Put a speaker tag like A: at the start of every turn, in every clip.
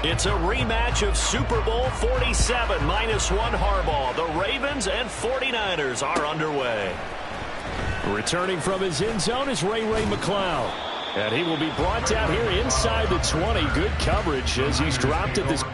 A: It's a rematch of Super Bowl 47, -1 Harbaugh. The Ravens and 49ers are underway.
B: Returning from his end zone is Ray McCloud. And he will be brought down here inside the 20. Good coverage as he's dropped at this.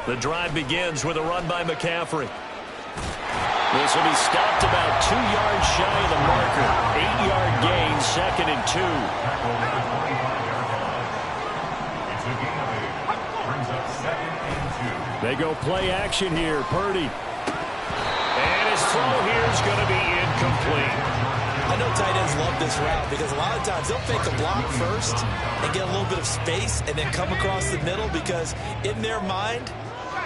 A: The drive begins with a run by McCaffrey. This will be stopped about 2 yards shy of the marker. 8-yard gain, 2nd and 2.
B: They go play action here. Purdy.
A: And his throw here is going to be incomplete.
C: I know tight ends love this route because a lot of times they'll fake a block first and get a little bit of space and then come across the middle because in their mind,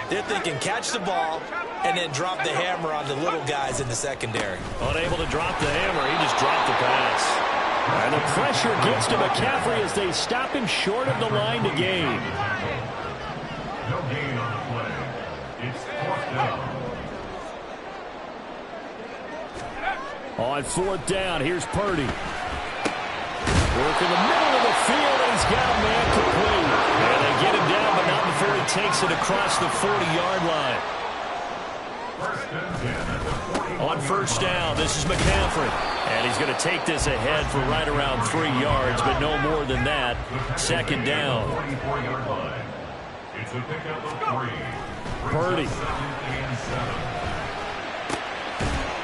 C: they're thinking catch the ball and then drop the hammer on the little guys in the secondary.
A: Unable to drop the hammer, he just dropped the pass.
B: And the pressure gets to McCaffrey as they stop him short of the line to gain.
D: No gain on the play. It's 4th down.
B: On 4th down, here's Purdy. Work in the middle of the field, and he's got a man complete.
A: And they get him down, but not before he takes it across the 40-yard line. On 1st down, this is McCaffrey. And he's going to take this ahead for right around 3 yards, but no more than that. 2nd down.
D: It's a pickup of 3.
B: Purdy.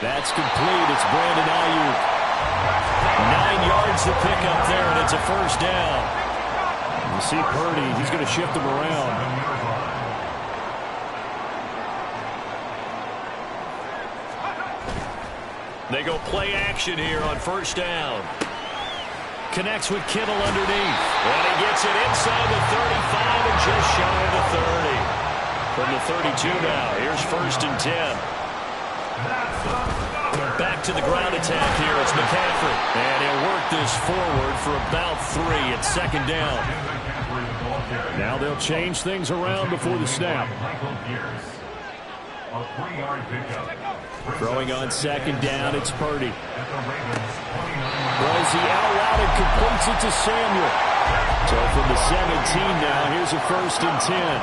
B: That's complete. It's Brandon Ayuk.
A: 9 yards to pick up there, and it's a 1st down.
B: You see Purdy, he's going to shift him around.
A: They go play action here on 1st down. Connects with Kittle underneath. And he gets it inside the 35 and just shy of the 30. From the 32 now, here's 1st and 10. Back to the ground attack here. It's McCaffrey. And he'll work this forward for about 3 at 2nd down.
B: Now they'll change things around before the snap. Throwing on 2nd down, it's Purdy. Throws the out route and completes it to Samuel. So from the 17 now, here's a 1st and 10.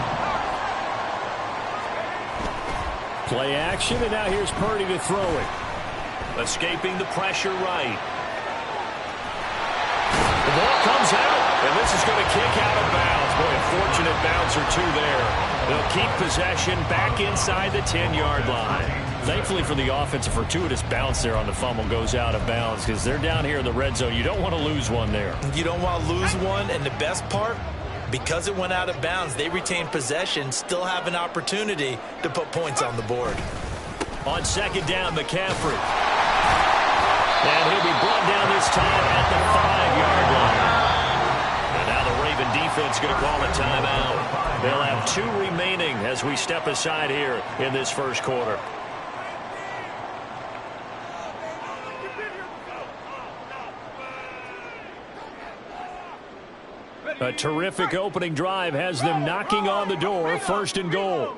B: Play action, and now here's Purdy to throw it.
A: Escaping the pressure right. The ball comes out, and this is going to kick out of bounds. Boy, a fortunate bounce or two there. They'll keep possession back inside the 10-yard line. Thankfully for the offense, a fortuitous bounce there on the fumble goes out of bounds because they're down here in the red zone. You don't want to lose one there.
C: You don't want to lose one, and the best part, because it went out of bounds, they retain possession, still have an opportunity to put points on the board.
A: On 2nd down, McCaffrey. And he'll be brought down this time at the 5-yard line. And now the Raven defense going to call a timeout. They'll have 2 remaining as we step aside here in this 1st quarter.
B: A terrific opening drive has them knocking on the door. 1st and goal.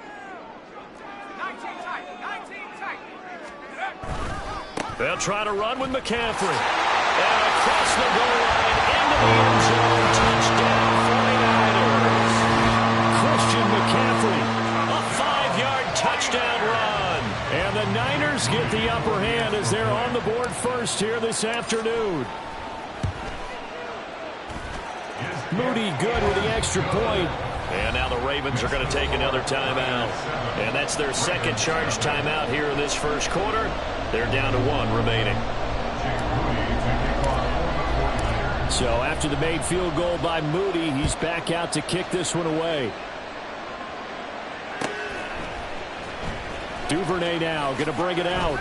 A: They'll try to run with McCaffrey. And across the goal line into the end zone. Touchdown 49ers.
B: Christian McCaffrey.
A: A 5-yard touchdown run.
B: And the Niners get the upper hand as they're on the board first here this afternoon. Moody good with the extra point.
A: And now the Ravens are going to take another timeout. And that's their second charge timeout here in this first quarter. They're down to 1 remaining.
B: So after the made field goal by Moody, he's back out to kick this one away. Duvernay now going to bring it out.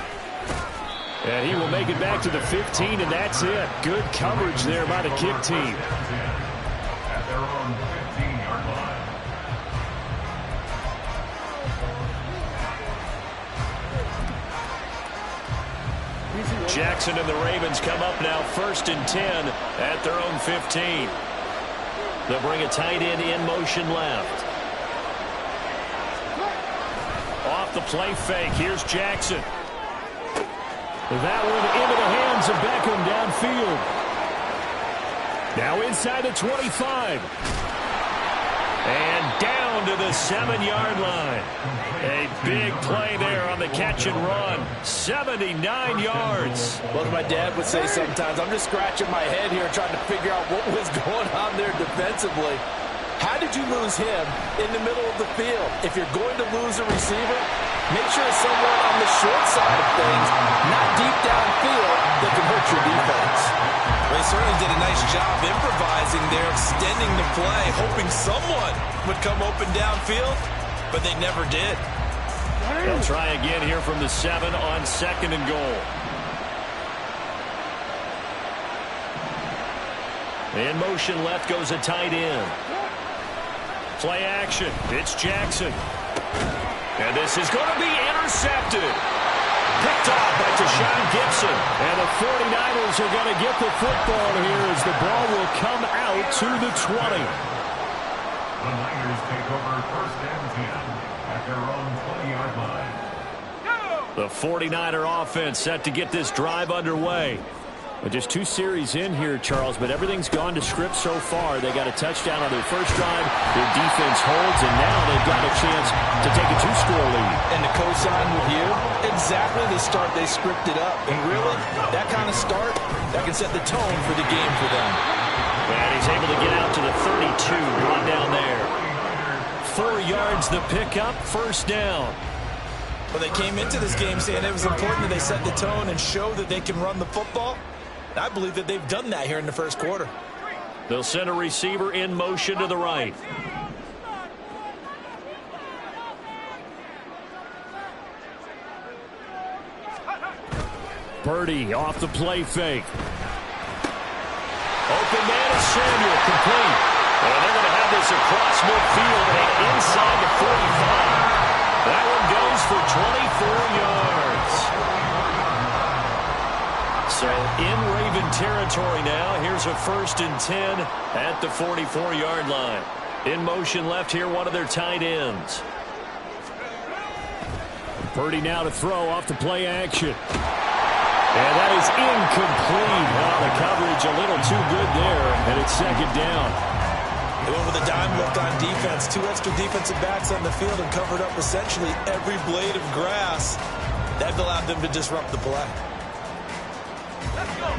B: And he will make it back to the 15, and that's it. Good coverage there by the kick team.
D: At their own 15-yard line.
A: Jackson and the Ravens come up now 1st and 10 at their own 15. They'll bring a tight end in motion left. Off the play fake. Here's Jackson.
B: That one into the hands of Beckham downfield. Now inside the 25.
A: And down to the 7-yard line. A big play there on the catch and run. 79 yards.
C: Well, as my dad would say sometimes, I'm just scratching my head here trying to figure out what was going on there defensively. How did you lose him in the middle of the field? If you're going to lose a receiver, make sure it's someone on the short side of things, not deep downfield, that can hurt your defense.
E: They certainly did a nice job improvising there, extending the play, hoping someone would come open downfield, but they never did.
A: They'll try again here from the 7 on 2nd and goal. In motion left goes a tight end. Play action. It's Jackson. And this is going to be intercepted. Picked off by Tashawn Gibson.
B: And the 49ers are going to get the football here as the ball will come out to the 20.
D: The Niners take over 1st and 10 at their own 20-yard line.
A: The 49er offense set to get this drive underway.
B: Well, just 2 series in here, Charles, but everything's gone to script so far. They got a touchdown on their first drive. Their defense holds, and now they've got a chance to take a 2-score lead.
C: And to co-sign with you, exactly the start they scripted up. And really, that kind of start, that can set the tone for the game for them.
A: And he's able to get out to the 32, brought down there. 4 yards the pickup, 1st down.
C: Well, they came into this game saying it was important that they set the tone and show that they can run the football. I believe that they've done that here in the first quarter.
A: They'll send a receiver in motion to the right.
B: Purdy off the play fake.
A: Open man is Samuel, complete. And they're going to have this across midfield and inside the 45. That one goes for 24 yards. So in Raven territory now. Here's a 1st and 10 at the 44-yard line. In motion left here, one of their tight ends.
B: Purdy now to throw off the play action. And that is incomplete. Well, the coverage a little too good there, and it's 2nd down.
C: They went with a dime look on defense. 2 extra defensive backs on the field and covered up essentially every blade of grass. That allowed them to disrupt the play.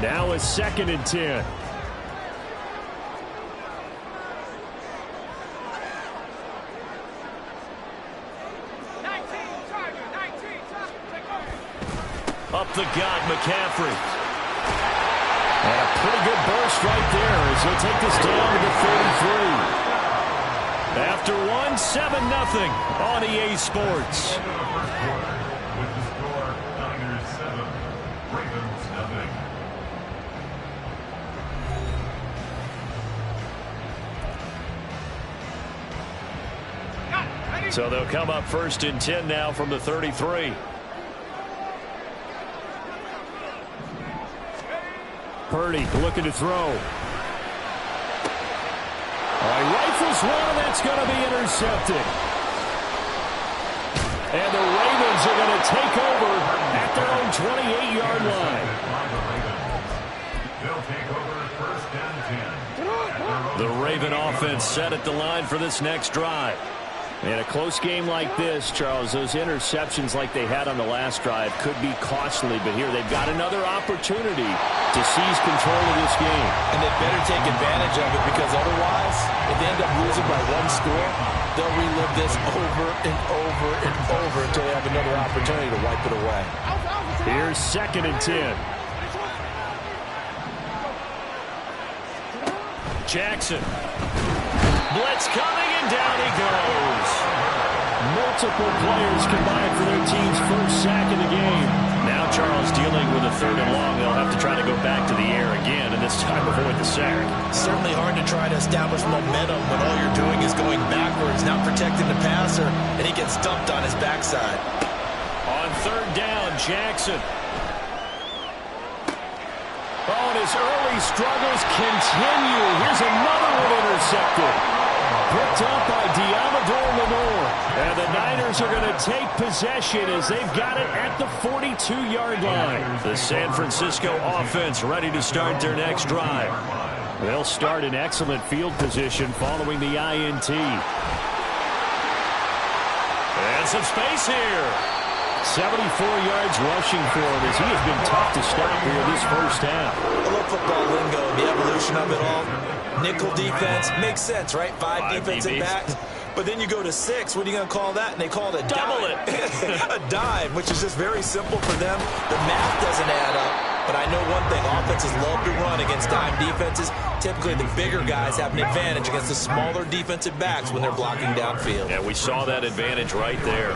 B: Now a 2nd and 10.
A: Up the gut, McCaffrey. And a pretty good burst right there as he'll take this down to the 33. After one, 7-0 on EA Sports.
D: With the score, Niners 7, Ravens 0.
A: So they'll come up 1st and 10 now from the 33.
B: Purdy looking to throw. Rifles one, and that's going to be intercepted. And the Ravens are going to take over at their own 28-yard line.
D: They'll take over 1st and 10.
A: The Raven offense set at the line for this next drive.
B: In a close game like this, Charles, those interceptions like they had on the last drive could be costly, but here they've got another opportunity to seize control of this game.
C: And they better take advantage of it, because otherwise, if they end up losing by one score, they'll relive this over and over and over until they have another opportunity to wipe it away.
B: Here's 2nd and 10.
A: Jackson. Blitz coming, and down he goes.
B: Multiple players combined for their team's first sack of the game.
A: Now Charles dealing with a 3rd and long. They'll have to try to go back to the air again, and this time avoid the sack.
C: Certainly hard to try to establish momentum when all you're doing is going backwards, not protecting the passer, and he gets dumped on his backside.
A: On 3rd down, Jackson. Oh, and his early struggles continue. Here's another one intercepted. Picked up by Diamador Lenore. And the Niners are going to take possession as they've got it at the 42-yard line. The San Francisco offense ready to start their next drive.
B: They'll start in excellent field position following the INT.
A: And some space here.
B: 74 yards rushing for him as he has been tough to stop here this first half.
C: I love football lingo, the evolution of it all. Nickel defense makes sense, right? Five defensive backs. But then you go to 6. What are you going to call that? And they call it a
A: double
C: dime. A dime, which is just very simple for them. The math doesn't add up. But I know one thing. Offenses love to run against dime defenses. Typically, the bigger guys have an advantage against the smaller defensive backs when they're blocking downfield.
A: Yeah, we saw that advantage right there.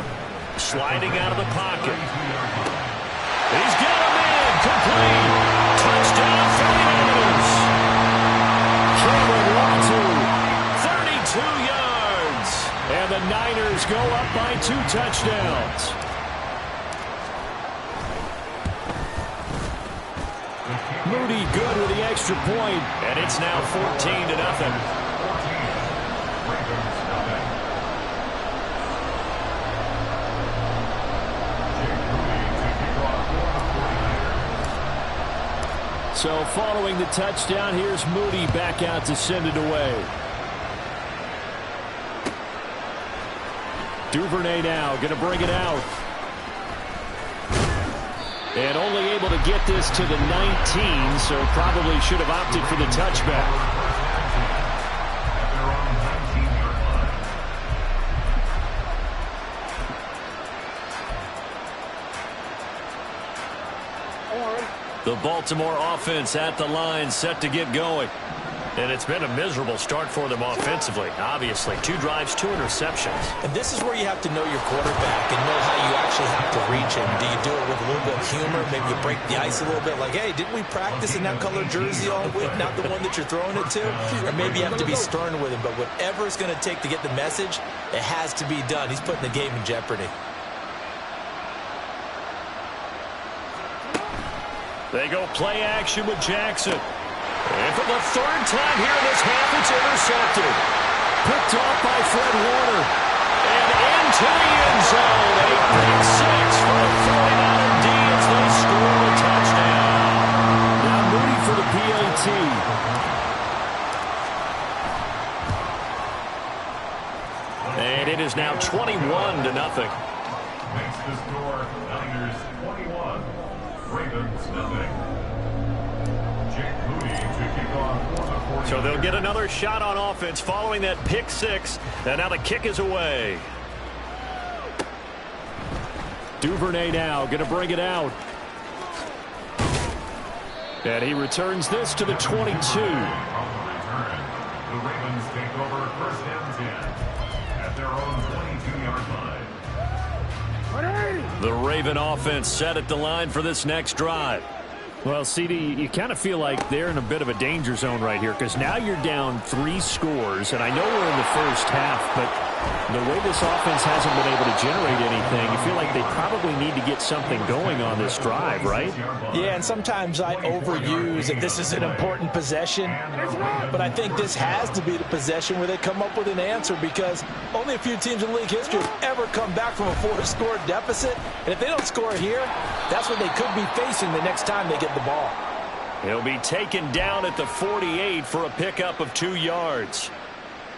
A: Sliding out of the pocket. He's got him in. Complete. Touchdown, 49ers.
B: Cameron Latu.
A: 32 yards.
B: And the Niners go up by 2 touchdowns. Moody good with the extra point.
A: And it's now 14-0.
B: So following the touchdown, here's Moody back out to send it away. Duvernay now going to bring it out. And only able to get this to the 19, so probably should have opted for the touchback.
A: The Baltimore offense at the line, set to get going. And it's been a miserable start for them offensively, obviously. 2 drives, 2 interceptions.
C: And this is where you have to know your quarterback and know how you actually have to reach him. Do you do it with a little bit of humor? Maybe you break the ice a little bit, like, hey, didn't we practice in that color jersey all week? Not the one that you're throwing it to? Or maybe you have to be stern with him. But whatever it's going to take to get the message, it has to be done. He's putting the game in jeopardy.
A: They go play action with Jackson. And for the 3rd time here in this half, it's intercepted.
B: Picked off by Fred Warner.
A: And into the end zone. A pick 6 for the 49er D as they score a touchdown.
B: Now Moody for the PAT.
A: And it is now 21-0.
D: Makes the score Niners 21, Ravens nothing. Jake Moody to kick off for the 49ers.
A: So they'll get another shot on offense following that pick 6. And now the kick is away.
B: Duvernay now going to bring it out. And he returns this to the 22.
D: The Ravens take over 1st and 10 at their own 22-yard line.
A: The Raven offense set at the line for this next drive.
B: Well, CD, you kind of feel like they're in a bit of a danger zone right here because now you're down 3 scores, and I know we're in the first half, but the way this offense hasn't been able to generate anything, you feel like they probably need to get something going on this drive, right?
C: Yeah, and sometimes I overuse that this is an important possession, but I think this has to be the possession where they come up with an answer because only a few teams in league history have ever come back from a 4-score deficit, and if they don't score here, that's what they could be facing the next time they get the ball.
A: He'll be taken down at the 48 for a pickup of 2 yards.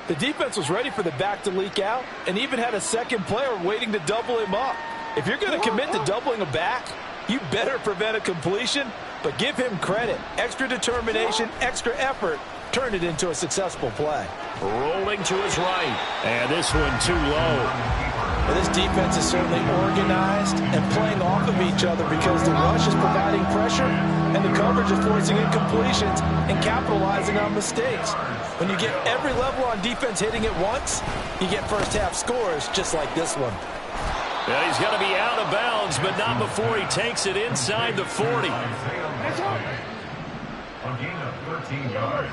C: The defense was ready for the back to leak out and even had a second player waiting to double him up. If you're going to commit to doubling a back, you better prevent a completion, but give him credit. Extra determination, extra effort turned it into a successful play.
A: Rolling to his right. And this one too low.
C: Well, this defense is certainly organized and playing off of each other because the rush is providing pressure and the coverage is forcing incompletions and capitalizing on mistakes. When you get every level on defense hitting it once, you get first half scores just like this one.
A: And he's going to be out of bounds, but not before he takes it inside the 40.
D: A gain of 13 yards.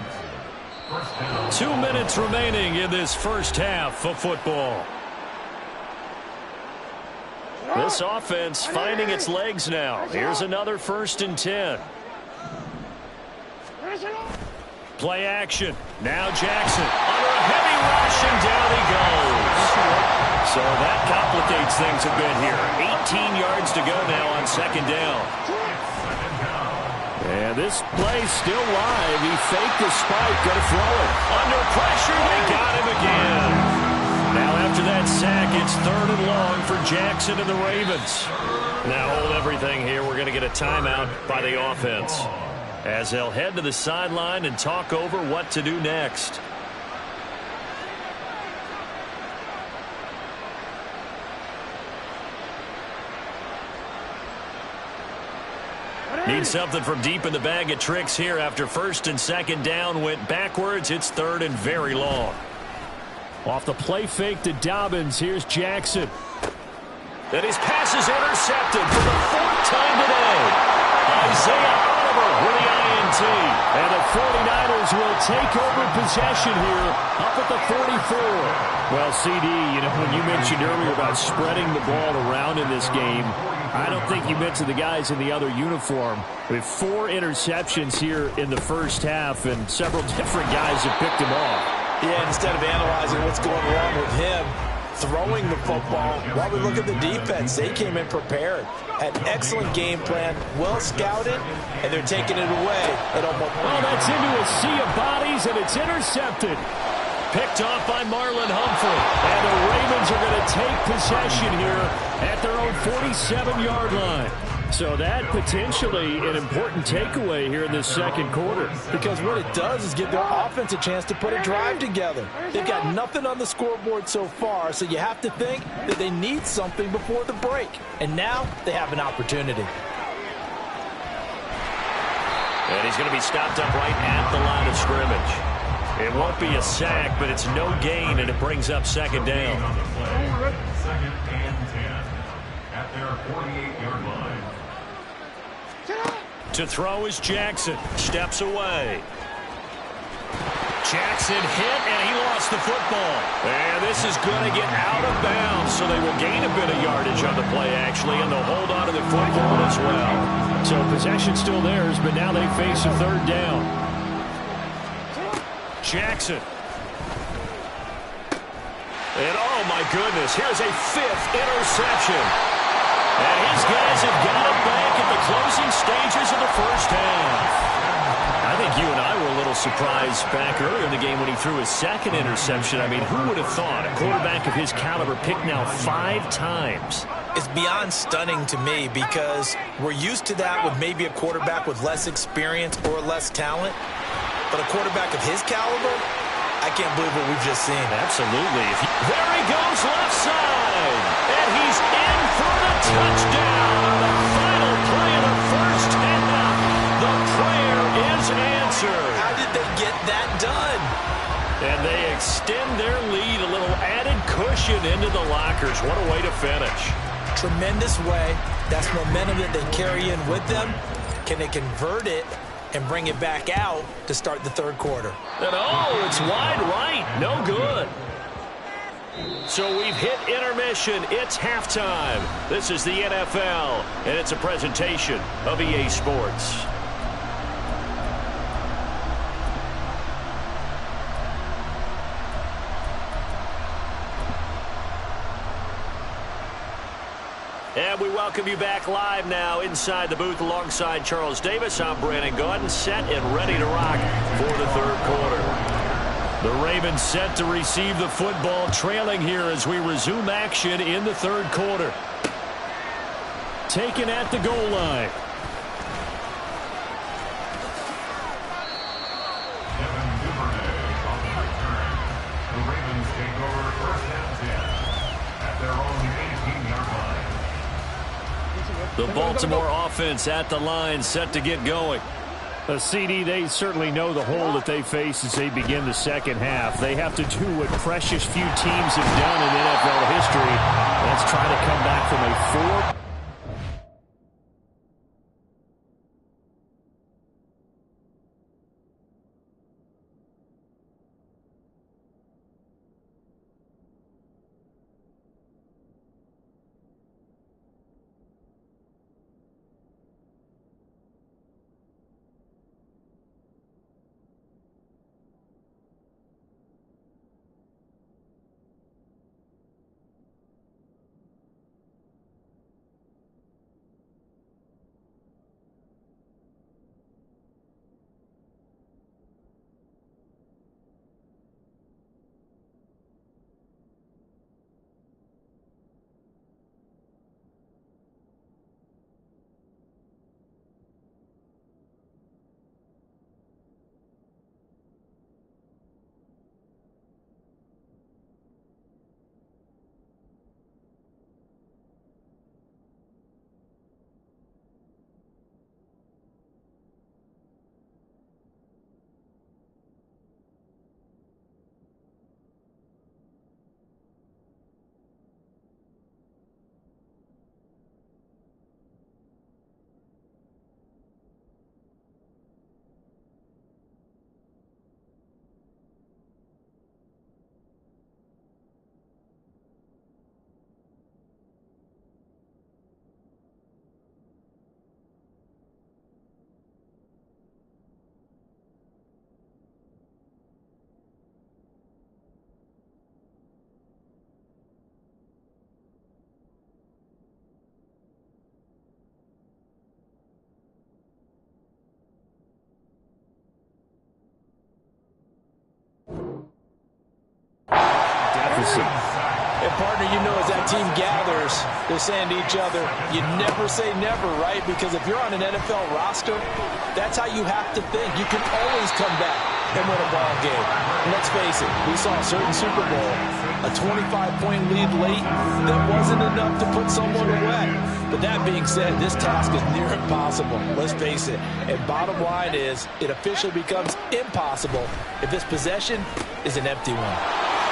D: First down.
A: 2 minutes remaining in this first half of football. This offense finding its legs now. Here's another 1st and 10. Play action. Now Jackson under a heavy rush, and down he goes. So that complicates things a bit here. 18 yards to go now on 2nd down. And this play still live. He faked the spike, going to throw it. Under pressure, they got him again. Now after that sack, it's 3rd and long for Jackson and the Ravens. Now hold everything here. We're going to get a timeout by the offense, as they'll head to the sideline and talk over what to do next. Need something from deep in the bag of tricks here after 1st and 2nd down went backwards. It's 3rd and very long.
B: Off the play fake to Dobbins, here's Jackson.
A: And his pass is intercepted for the 4th time today. Isaiah Oliver with the INT.
B: And the 49ers will take over possession here up at the 44. Well, CD, when you mentioned earlier about spreading the ball around in this game, I don't think you mentioned the guys in the other uniform. With 4 interceptions here in the first half, and several different guys have picked him off.
C: Yeah, instead of analyzing what's going wrong with him, throwing the football, while we look at the defense, they came in prepared. Had excellent game plan, well scouted, and they're taking it away.
B: Oh, that's into a sea of bodies, and it's intercepted.
A: Picked off by Marlon Humphrey.
B: And the Ravens are going to take possession here at their own 47-yard line. So that potentially an important takeaway here in this 2nd quarter.
C: Because what it does is give their offense a chance to put a drive together. They've got nothing on the scoreboard so far, so you have to think that they need something before the break. And now they have an opportunity.
A: And he's going to be stopped up right at the line of scrimmage. It won't be a sack, but it's no gain, and it brings up 2nd down.
D: 2nd and 10 at their 48-yard line.
A: To throw is Jackson. Steps away. Jackson hit, and he lost the football. And this is going to get out of bounds, so they will gain a bit of yardage on the play, actually, and they'll hold on to the football as well.
B: So possession still theirs, but now they face a 3rd down.
A: Jackson. And oh my goodness, here's a 5th interception. And his guys have got it back at the closing stages of the first half. I think you and I were a little surprised back earlier in the game when he threw his 2nd interception. I mean, who would have thought a quarterback of his caliber picked now 5 times?
C: It's beyond stunning to me because we're used to that with maybe a quarterback with less experience or less talent. But a quarterback of his caliber, I can't believe what we've just seen.
A: Absolutely. There he goes left side. And he's in for the touchdown on the final play of the first half. The prayer is answered.
C: How did they get that done?
A: And they extend their lead, a little added cushion into the lockers. What a way to finish.
C: Tremendous way. That's momentum that they carry in with them. Can they convert it and bring it back out to start the 3rd quarter?
A: And oh, it's wide right. No good. So we've hit intermission. It's halftime. This is the NFL, and it's a presentation of EA Sports. And we welcome you back live now inside the booth alongside Charles Davis. I'm Brandon Gaudin, set and ready to rock for the 3rd quarter. The Ravens set to receive the football, trailing here as we resume action in the third quarter. Taken at the goal line.
D: The Ravens take over first and 10 at their own 18-yard line.
A: The Baltimore offense at the line, set to get going.
B: The CD, they certainly know the hole that they face as they begin the second half. They have to do what precious few teams have done in NFL history. That's try to come back from a 4.
C: And, partner, you know, as that team gathers, they're saying to each other, you never say never, right? Because if you're on an NFL roster, that's how you have to think. You can always come back and win a ball game. And let's face it, we saw a certain Super Bowl, a 25-point lead late that wasn't enough to put someone away. But that being said, this task is near impossible. Let's face it. And bottom line is, it officially becomes impossible if this possession is an empty one.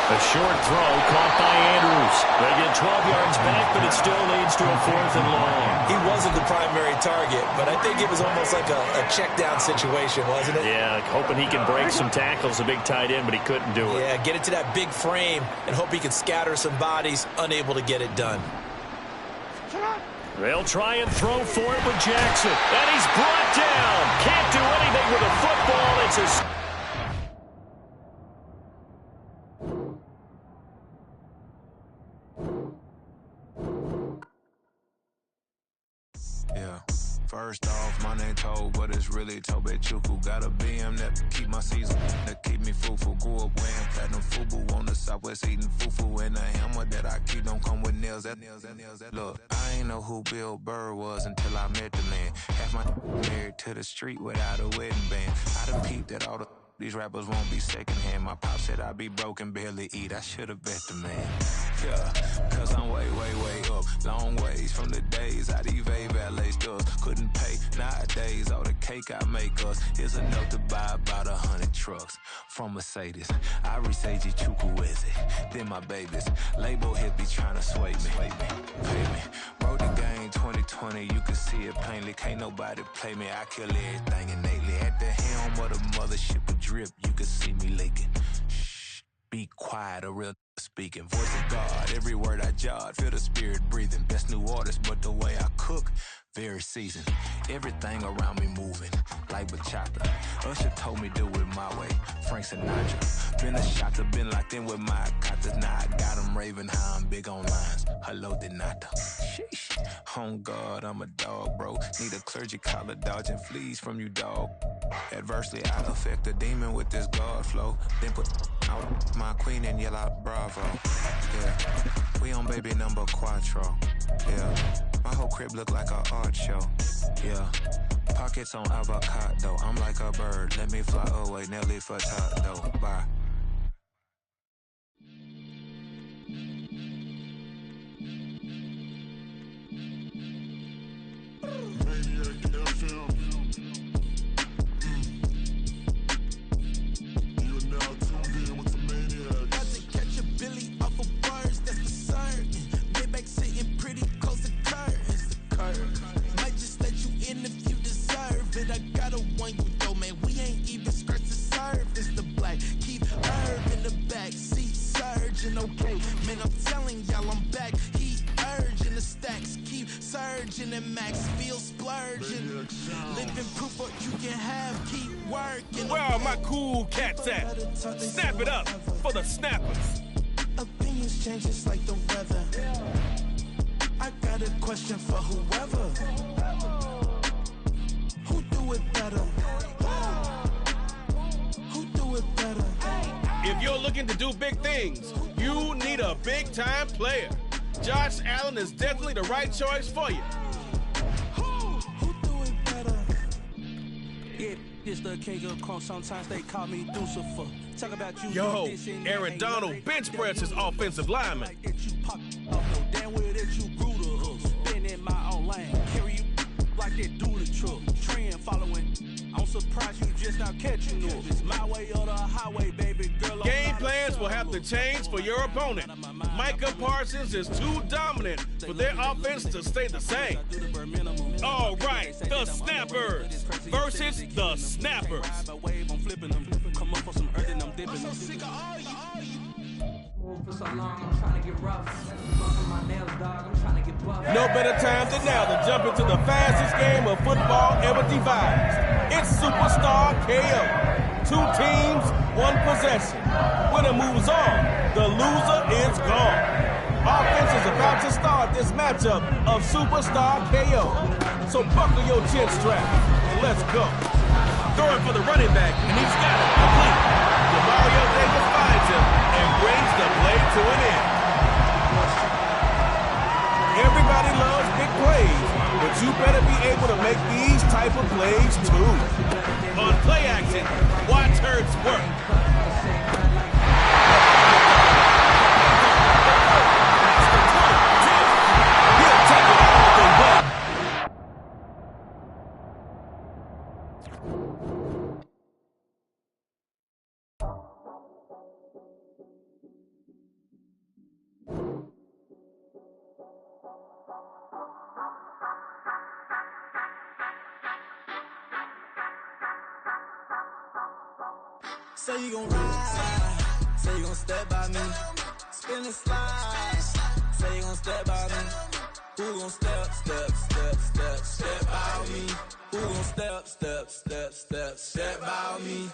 A: A short throw caught by Andrews. They get 12 yards back, but it still leads to a 4th and long.
C: He wasn't the primary target, but I think it was almost like a check-down situation, wasn't it?
A: Yeah, hoping he can break some tackles, a big tight end, but he couldn't do it.
C: Yeah, get it to that big frame and hope he can scatter some bodies, unable to get it done.
A: They'll try and throw for it with Jackson. And he's brought down. Can't do anything with a football. It's a...
F: Yeah. First off, my name Toad, but it's really Tobe Chuku. Got a BM that keep my season, that keep me fufu. Grew up wearing platinum fubu on the southwest eating fufu. And a hammer that I keep don't come with nails. Look, I ain't know who Bill Burr was until I met the man. Half my married to the street without a wedding band. I done peeped that all these rappers won't be secondhand. My pop said I'd be broken, barely eat. I should've bet the man. Yeah, cause I'm way up. Long ways from the days I evade valet stores. Couldn't pay nowadays. All the cake I make us is enough to buy about 100 trucks from Mercedes. I resage Chukwueze, then my babies. Label hit be trying to sway me. Pay me. Wrote the game 2020, you can see it plainly. Can't nobody play me. I kill everything innately. At the helm of the mothership a drip, you can see me leaking. Shh, be quiet, a real speaking. Voice of God, every word I jot. Feel the spirit breathing. Best new artist, but the way I cook, very seasoned. Everything around me moving, like bachata. Usher told me do it my way. Frank Sinatra. Been a shot to been locked in with my katas. Now I got them raving how I'm big on lines. Hello, Denata. Sheesh. On God, I'm a dog, bro. Need a clergy collar, dodging fleas from you, dog. Adversely, I affect a demon with this God flow. Then put out my queen and yell out bravo. Yeah, we on baby number quattro. Yeah, my whole crib look like a art show. Yeah, pockets on avocado. I'm like a bird, let me fly away. Nelly Furtado. Bye.
G: Where are my cool cats at? Snap it up for the snappers.
H: Opinions change just like the weather. I got a question for whoever. Who do it better? Who do it better?
G: If you're looking to do big things, you need a big-time player. Josh Allen is definitely the right choice for you.
H: Who do it better?
I: Yeah, this the king of crunk. Sometimes they call me Lucifer. Talk about you.
G: Yo, Aaron Donald bench press his offensive lineman.
I: Like that you pop up, no damn well that you grew to us. Been in my own lane, carry you like that dude truck. Trend following. I'm surprised you just now catching us. It's my way or the highway, baby girl.
G: Game plans will have to change for your opponent. Micah Parsons is too dominant for their offense to stay the same. All right, the Snappers versus the Snappers.
I: Come up for some earth and I'm dipping. For so long, I'm trying to get rough. Bumping my nails, dog. I'm trying to get buff.
G: No better time than now to jump into the fastest game of football ever devised. It's Superstar KO. 2 teams, 1 possession. Winner moves on. The loser is gone. Offense is about to start this matchup of Superstar KO. So buckle your chin strap and let's go. Throwing for the running back, and he's got it complete. Mario Davis finds him and brings the play to an end. Everybody loves big plays, but you better be able to make these type of plays too. On play action, watch Hurts work. He'll take it out of the butt.
H: Say you gon' ride, say you gon' step by me, spin and slide, say you gon' step by me, who gon' step by me, who gon' step by me.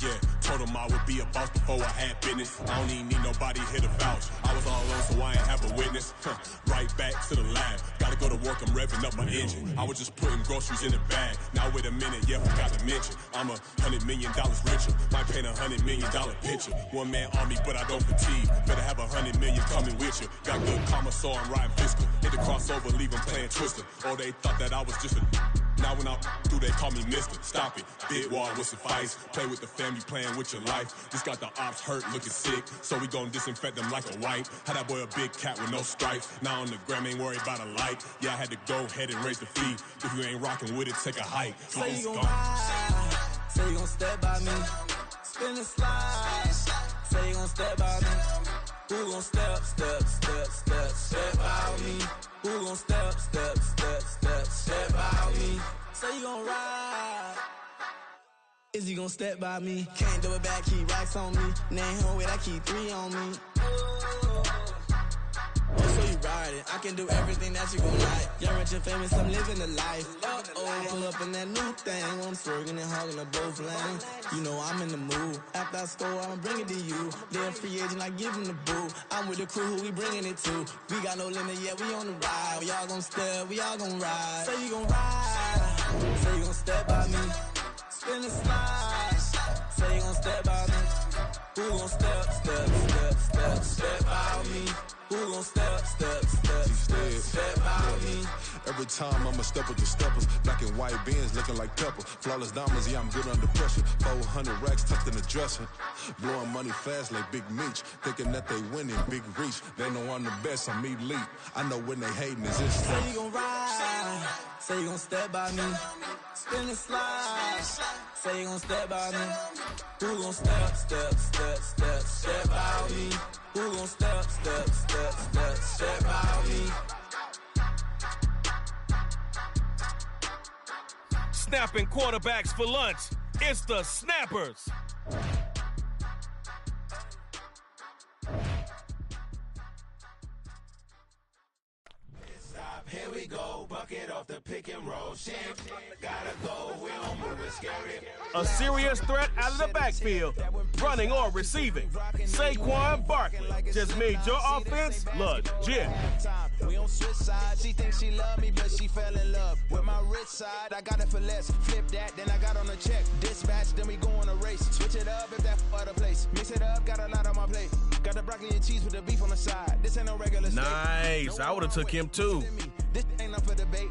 J: Yeah, told him I would be a boss before I had business. I don't even need nobody here to vouch. I was all alone, so I ain't have a witness. Right back to the lab. Gotta go to work, I'm revving up my engine. I was just putting groceries in the bag. Now wait a minute, yeah, forgot to mention. I'm $100 million richer. Might paint $100 million picture. One man army, but I don't fatigue. Better have $100 million coming with you. Got good karma, so I'm riding fiscal. Hit the crossover, leave them playing Twister. Oh, they thought that I was just a... Now when I'm through, they call me Mister. Stop it. Big wall with some fights. Play with the family, playing with your life. This got the ops hurt, looking sick. So we gon' disinfect them like a wipe. Had that boy a big cat with no stripes. Now on the gram, ain't worried about a light. Yeah, I had to go ahead and raise the fee. If you ain't rocking with it, take a hike.
H: Say you gon' ride, say you gon' step by me, spin and slide. Say you gon' step by me, who gon' step by me? Who gon' step by me? Say you gon' ride. Is he gon' step by me? Can't do it back, keep racks on me. Name home with I keep 3 on me. Oh, so you riding. I can do everything that you gon' like. Young, rich, and famous, I'm living the life. Pull up in that new thing. I'm swerving and hogging the both lanes. You know I'm in the mood. After I score, I'ma bring it to you. They're a free agent, I give them the boo. I'm with the crew, who we bringing it to. We got no limit, yeah, we on the ride. We all gon' step, we all gon' ride. Say you gon' ride. Say you gon' step by me. Spin and slide. Say you gon' step by me. Who gon' step out me? Who gon' step out me?
J: Every time I'ma step with the steppers. Black and white beans looking like pepper. Flawless diamonds, yeah, I'm good under pressure. 400 racks tucked in the dresser. Blowing money fast like Big Meech. Thinking that they winning, big reach. They know I'm the best, I'm elite. I know when they hating is this stuff.
H: Say you gon' ride, say you gon' step by me. Spin and slide, say you gon' step by me. Who gon' step out me? Who gon' step out me?
G: Snapping quarterbacks for lunch. It's the Snappers.
H: Here we go, bucket off the pick and roll. Shit, gotta go, we don't move it scary.
G: A serious threat out of the backfield, running or receiving. Saquon Barkley just made your offense legit.
H: We on switch side, she thinks she love me, but she fell in love with my rich side. I got it for less, flip that, then I got on a check. Dispatch, then we go on a race. Switch it up if that other place. Mix it up, got a lot on my plate. Got the broccoli and cheese with the beef on the side. This ain't no regular steak.
G: Nice, I would've took him too.
H: This ain't up for debate.